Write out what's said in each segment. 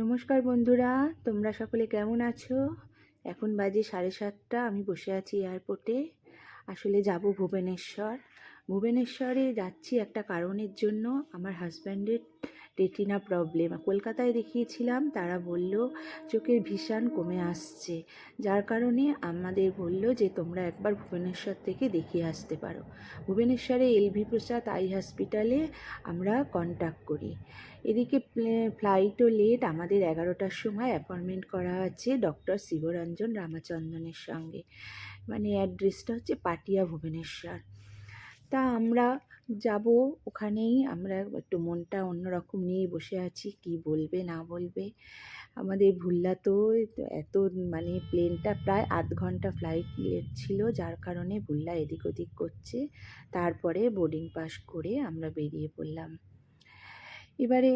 নমস্কার বন্ধুরা, তোমরা সকলে কেমন আছো? এখন বাজে 7:30। আমি বসে আছি এয়ারপোর্টে। আসলে যাব ভুবনেশ্বর। ভুবনেশ্বরে যাচ্ছি একটা কারণের জন্য। আমার হাজব্যান্ডের রেটিনা প্রবলেম। কলকাতায় দেখিয়েছিলাম, তারা বলল চোখের ভিশন কমে আসছে, যার কারণে আমাদের বলল যে তোমরা একবার ভুবনেশ্বর থেকে দেখিয়ে আসতে পারো। ভুবনেশ্বরে এলভি প্রসাদ আই হসপিটালে আমরা কন্ট্যাক্ট করি। এদিকে ফ্লাইটও লেট। আমাদের 11টার সময় অ্যাপয়েন্টমেন্ট করা আছে ডক্টর শিবরঞ্জন রামচন্দ্রনের সঙ্গে। মানে অ্যাড্রেসটা হচ্ছে পাটিয়া, ভুবনেশ্বর। তা আমরা যাব ওখানেই। আমরা একটু মনটা অন্যরকম নিয়ে বসে আছি, কি বলবে না বলবে। আমাদের ভুল্লা তো এত মানে প্লেনটা প্রায় 8 ঘন্টা ফ্লাইট লেট ছিল, যার কারণে ভুল্লা এদিক ওদিক করছে। তারপরে বোর্ডিং পাস করে আমরা বেরিয়ে পড়লাম। এবারে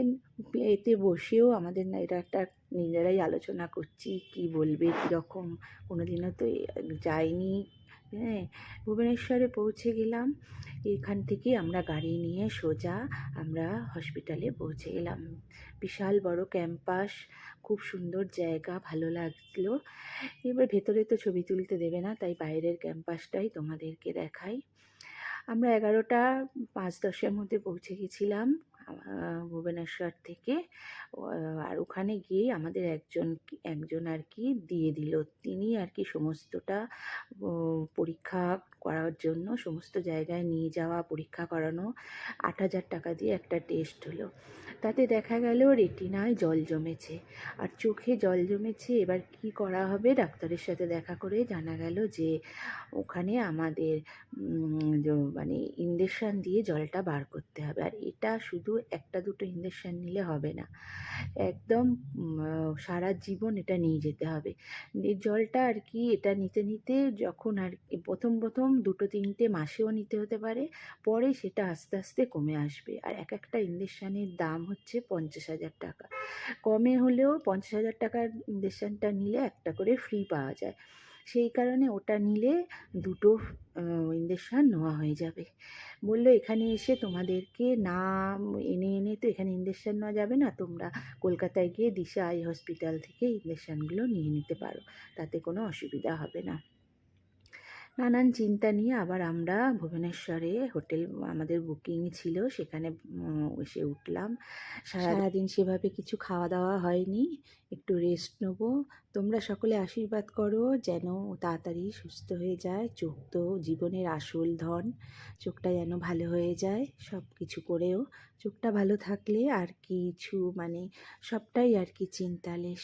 এতে বসেও আমাদের না এটা একটা নিজেরাই আলোচনা করছি, কি বলবে কীরকম। কোনোদিনও তো যাইনি। হ্যাঁ, ভুবনেশ্বরে পৌঁছে গেলাম। এখান থেকে আমরা গাড়ি নিয়ে সোজা আমরা হসপিটালে পৌঁছে গেলাম। বিশাল বড় ক্যাম্পাস, খুব সুন্দর জায়গা, ভালো লাগলো। এবার ভেতরে তো ছবি তুলতে দেবে না, তাই বাইরের ক্যাম্পাসটাই তোমাদেরকে দেখাই। আমরা 11টা 5-10-এর মধ্যে পৌঁছে গেছিলাম ভুবনেশ্বর থেকে। আর ওখানে গিয়ে আমাদের একজন আর কি দিয়ে দিল। তিনি আর কি সমস্তটা পরীক্ষা করার জন্য সমস্ত জায়গায় নিয়ে যাওয়া, পরীক্ষা করানো। 8,000 টাকা দিয়ে একটা টেস্ট হলো। তাতে দেখা গেল রেটিনায় জল জমেছে আর চোখে জল জমেছে। এবার কি করা হবে? ডাক্তারের সাথে দেখা করে জানা গেল যে ওখানে আমাদের মানে ইঞ্জেকশান দিয়ে জলটা বার করতে হবে। আর এটা শুধু 1-2 ইঞ্জেকশান নিলে হবে না, একদম সারা জীবন এটা নিয়ে যেতে হবে। এই জলটা আর কি এটা নিতে নিতে যখন আর প্রথম 2-3 মাসেও নিতে হতে পারে, পরে সেটা আস্তে আস্তে কমে আসবে। আর একটা ইঞ্জেকশানের দাম হচ্ছে 50,000 টাকা। কমে হলেও 50,000 টাকার ইঞ্জেকশানটা নিলে একটা করে ফ্রি পাওয়া যায়। সেই কারণে ওটা নিলে 2 ইঞ্জেকশান নেওয়া হয়ে যাবে। বলল এখানে এসে তোমাদেরকে না এনে এনে তো এখানে ইঞ্জেকশান নেওয়া যাবে না, তোমরা কলকাতায় গিয়ে দিশা আই হসপিটাল থেকে ইঞ্জেকশানগুলো নিয়ে নিতে পারো, তাতে কোনো অসুবিধা হবে না। নানান চিন্তা নিয়ে আবার আমরা ভুবনেশ্বরে হোটেল আমাদের বুকিং ছিল, সেখানে এসে উঠলাম। সারাদিন সেভাবে কিছু খাওয়া দাওয়া হয়নি, একটু রেস্ট নেবো। তোমরা সকলে আশীর্বাদ করো যেন তাড়াতাড়ি সুস্থ হয়ে যায়। চোখ তো জীবনের আসল ধন, চোখটা যেন ভালো হয়ে যায়। সব কিছু করেও চোখটা ভালো থাকলে আর কিছু মানে সবটাই আর কি চিন্তালেশ।